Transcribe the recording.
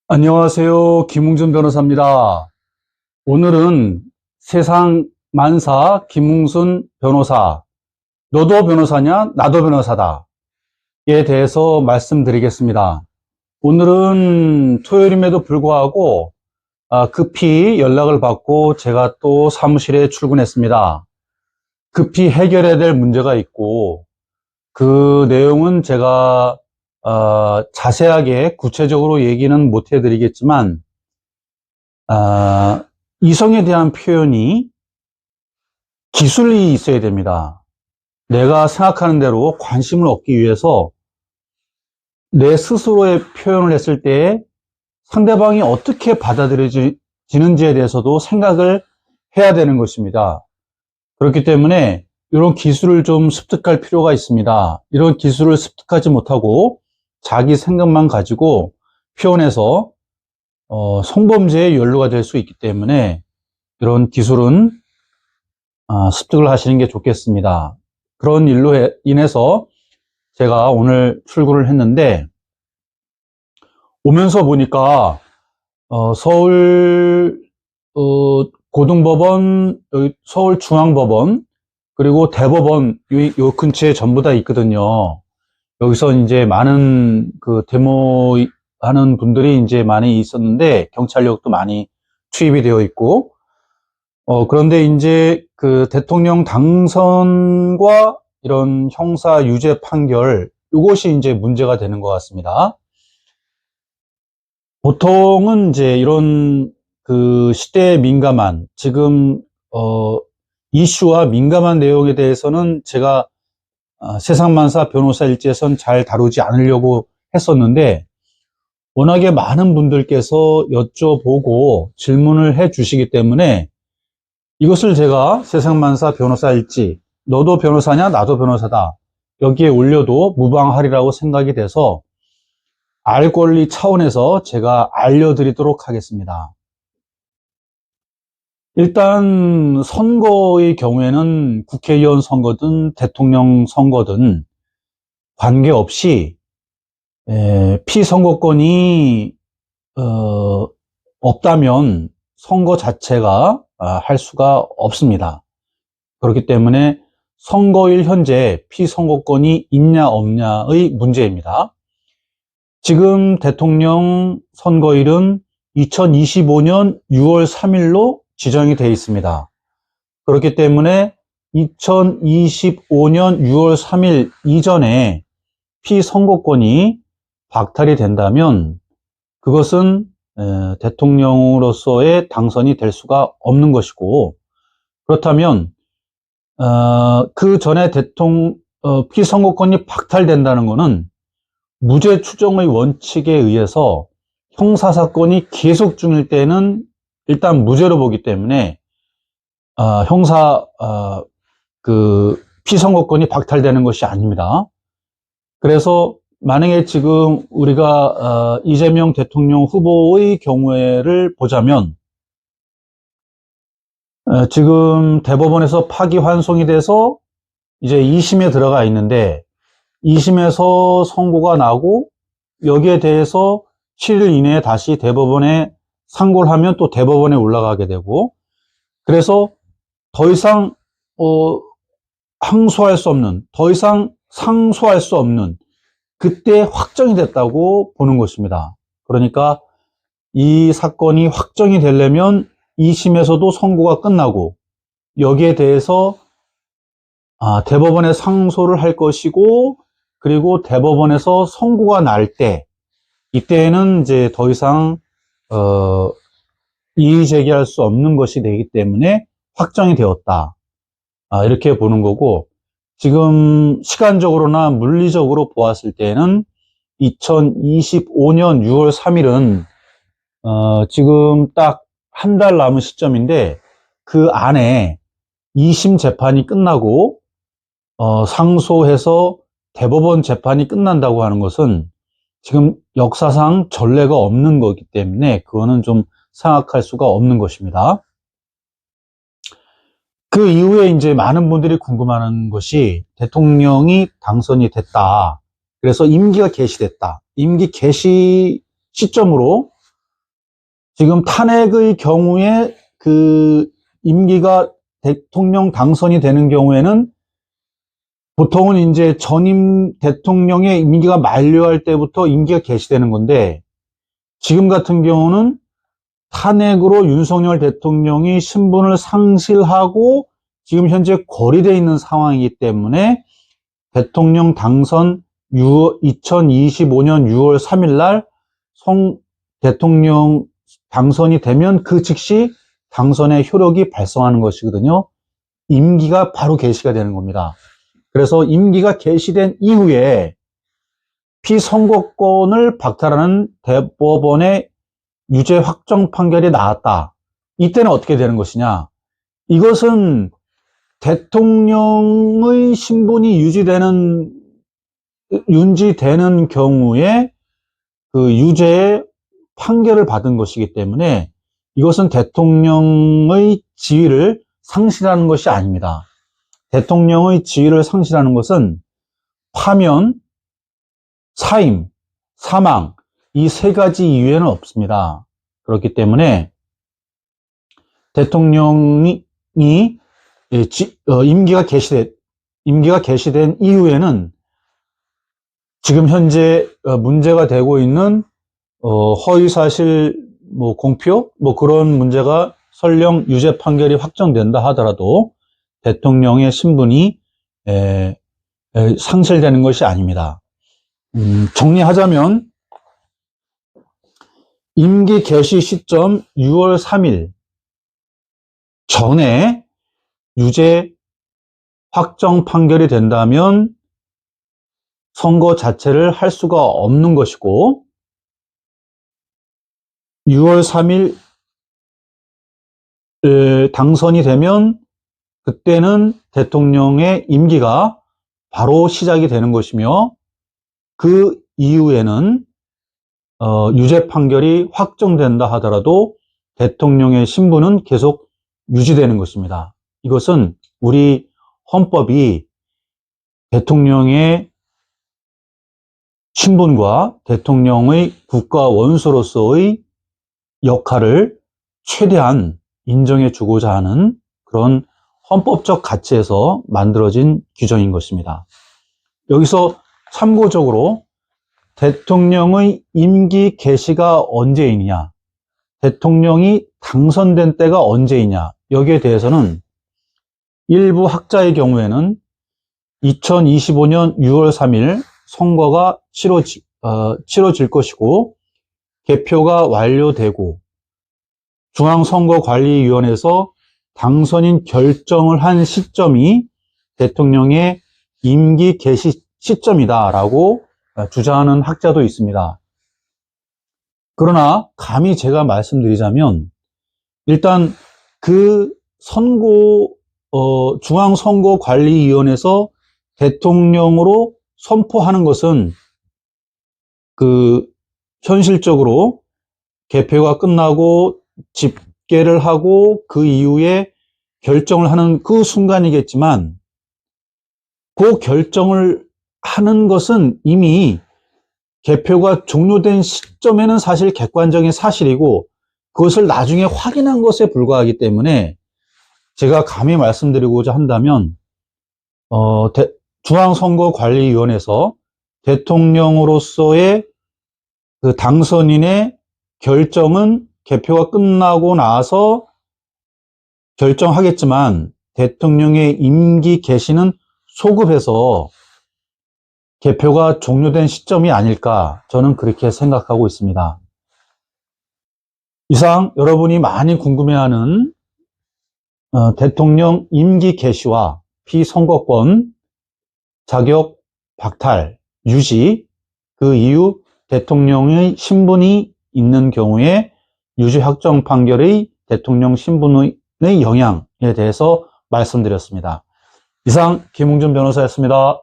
안녕하세요. 김웅준 변호사입니다. 오늘은 세상 만사 김웅순 변호사, 너도 변호사냐? 나도 변호사다. 에 대해서 말씀드리겠습니다. 오늘은 토요일임에도 불구하고 급히 연락을 받고 제가 또 사무실에 출근했습니다. 급히 해결해야 될 문제가 있고 그 내용은 제가 자세하게 구체적으로 얘기는 못 해드리겠지만 이성에 대한 표현이 기술이 있어야 됩니다. 내가 생각하는 대로 관심을 얻기 위해서 내 스스로의 표현을 했을 때 상대방이 어떻게 받아들여지는지에 대해서도 생각을 해야 되는 것입니다. 그렇기 때문에 이런 기술을 좀 습득할 필요가 있습니다. 이런 기술을 습득하지 못하고 자기 생각만 가지고 표현해서 성범죄에 연루가 될 수 있기 때문에 이런 기술은 습득을 하시는 게 좋겠습니다. 그런 일로 인해서 제가 오늘 출근을 했는데 오면서 보니까 서울 고등법원, 서울중앙법원 그리고 대법원 요 근처에 전부 다 있거든요. 여기서 이제 많은 그 데모하는 분들이 이제 많이 있었는데 경찰력도 많이 투입이 되어 있고 그런데 이제 그 대통령 당선과 이런 형사 유죄 판결, 이것이 이제 문제가 되는 것 같습니다. 보통은 이제 이런 그 시대에 민감한, 지금, 이슈와 민감한 내용에 대해서는 제가 세상만사 변호사 일지에선 잘 다루지 않으려고 했었는데, 워낙에 많은 분들께서 여쭤보고 질문을 해 주시기 때문에 이것을 제가 세상만사 변호사 일지, 너도 변호사냐 나도 변호사다, 여기에 올려도 무방하리라고 생각이 돼서 알 권리 차원에서 제가 알려드리도록 하겠습니다. 일단 선거의 경우에는 국회의원 선거든 대통령 선거든 관계없이 피선거권이 없다면 선거 자체가 할 수가 없습니다. 그렇기 때문에 선거일 현재 피선거권이 있냐 없냐의 문제입니다. 지금 대통령 선거일은 2025년 6월 3일로 지정이 되어 있습니다. 그렇기 때문에 2025년 6월 3일 이전에 피선거권이 박탈이 된다면 그것은 대통령으로서의 당선이 될 수가 없는 것이고, 그렇다면 그 전에 피선거권이 박탈된다는 것은 무죄 추정의 원칙에 의해서 형사사건이 계속 중일 때는 일단 무죄로 보기 때문에 그 피선거권이 박탈되는 것이 아닙니다. 그래서 만약에 지금 우리가 이재명 대통령 후보의 경우를 보자면 지금 대법원에서 파기환송이 돼서 이제 2심에 들어가 있는데 2심에서 선고가 나고 여기에 대해서 7일 이내에 다시 대법원에 상고를 하면 또 대법원에 올라가게 되고, 그래서 더 이상 항소할 수 없는, 더 이상 상소할 수 없는, 그때 확정이 됐다고 보는 것입니다. 그러니까 이 사건이 확정이 되려면 2심에서도 선고가 끝나고 여기에 대해서 대법원에 상소를 할 것이고, 그리고 대법원에서 선고가 날 때, 이때에는 이제 더 이상 이의 제기할 수 없는 것이 되기 때문에 확정이 되었다, 이렇게 보는 거고, 지금 시간적으로나 물리적으로 보았을 때는 2025년 6월 3일은 지금 딱 한 달 남은 시점인데 그 안에 2심 재판이 끝나고 상소해서 대법원 재판이 끝난다고 하는 것은 지금 역사상 전례가 없는 거기 때문에 그거는 좀 생각할 수가 없는 것입니다. 그 이후에 이제 많은 분들이 궁금해하는 것이 대통령이 당선이 됐다, 그래서 임기가 개시됐다, 임기 개시 시점으로 지금 탄핵의 경우에 그 임기가 대통령 당선이 되는 경우에는 보통은 이제 전임 대통령의 임기가 만료할 때부터 임기가 개시되는 건데, 지금 같은 경우는 탄핵으로 윤석열 대통령이 신분을 상실하고 지금 현재 고리되어 있는 상황이기 때문에 대통령 당선 2025년 6월 3일 날 대통령 당선이 되면 그 즉시 당선의 효력이 발생하는 것이거든요. 임기가 바로 개시가 되는 겁니다. 그래서 임기가 개시된 이후에 피선거권을 박탈하는 대법원의 유죄 확정 판결이 나왔다. 이때는 어떻게 되는 것이냐? 이것은 대통령의 신분이 유지되는 경우에 그 유죄의 판결을 받은 것이기 때문에 이것은 대통령의 지위를 상실하는 것이 아닙니다. 대통령의 지위를 상실하는 것은 파면, 사임, 사망, 이 세 가지 이유에는 없습니다. 그렇기 때문에 대통령이 임기가 개시된 이후에는 지금 현재 문제가 되고 있는 허위사실 공표 그런 문제가 설령 유죄 판결이 확정된다 하더라도 대통령의 신분이 상실되는 것이 아닙니다. 정리하자면 임기 개시 시점 6월 3일 전에 유죄 확정 판결이 된다면 선거 자체를 할 수가 없는 것이고, 6월 3일 당선이 되면 그때는 대통령의 임기가 바로 시작이 되는 것이며, 그 이후에는 유죄 판결이 확정된다 하더라도 대통령의 신분은 계속 유지되는 것입니다. 이것은 우리 헌법이 대통령의 신분과 대통령의 국가 원수로서의 역할을 최대한 인정해 주고자 하는 그런 헌법적 가치에서 만들어진 규정인 것입니다. 여기서 참고적으로 대통령의 임기 개시가 언제이냐, 대통령이 당선된 때가 언제이냐, 여기에 대해서는 일부 학자의 경우에는 2025년 6월 3일 선거가 치러질 것이고 개표가 완료되고 중앙선거관리위원회에서 당선인 결정을 한 시점이 대통령의 임기 개시 시점이다라고 주장하는 학자도 있습니다. 그러나 감히 제가 말씀드리자면 일단 그 중앙선거관리위원회에서 대통령으로 선포하는 것은 현실적으로 개표가 끝나고 집계를 하고 그 이후에 결정을 하는 그 순간이겠지만, 그 결정을 하는 것은 이미 개표가 종료된 시점에는 사실 객관적인 사실이고 그것을 나중에 확인한 것에 불과하기 때문에 제가 감히 말씀드리고자 한다면 중앙선거관리위원회에서 대통령으로서의 그 당선인의 결정은 개표가 끝나고 나서 결정하겠지만 대통령의 임기 개시는 소급해서 개표가 종료된 시점이 아닐까, 저는 그렇게 생각하고 있습니다. 이상 여러분이 많이 궁금해하는 대통령 임기 개시와 피선거권 자격 박탈, 유지, 그 이후 대통령의 신분이 있는 경우에 유죄 확정 판결의 대통령 신분의 영향에 대해서 말씀드렸습니다. 이상 김웅준 변호사였습니다.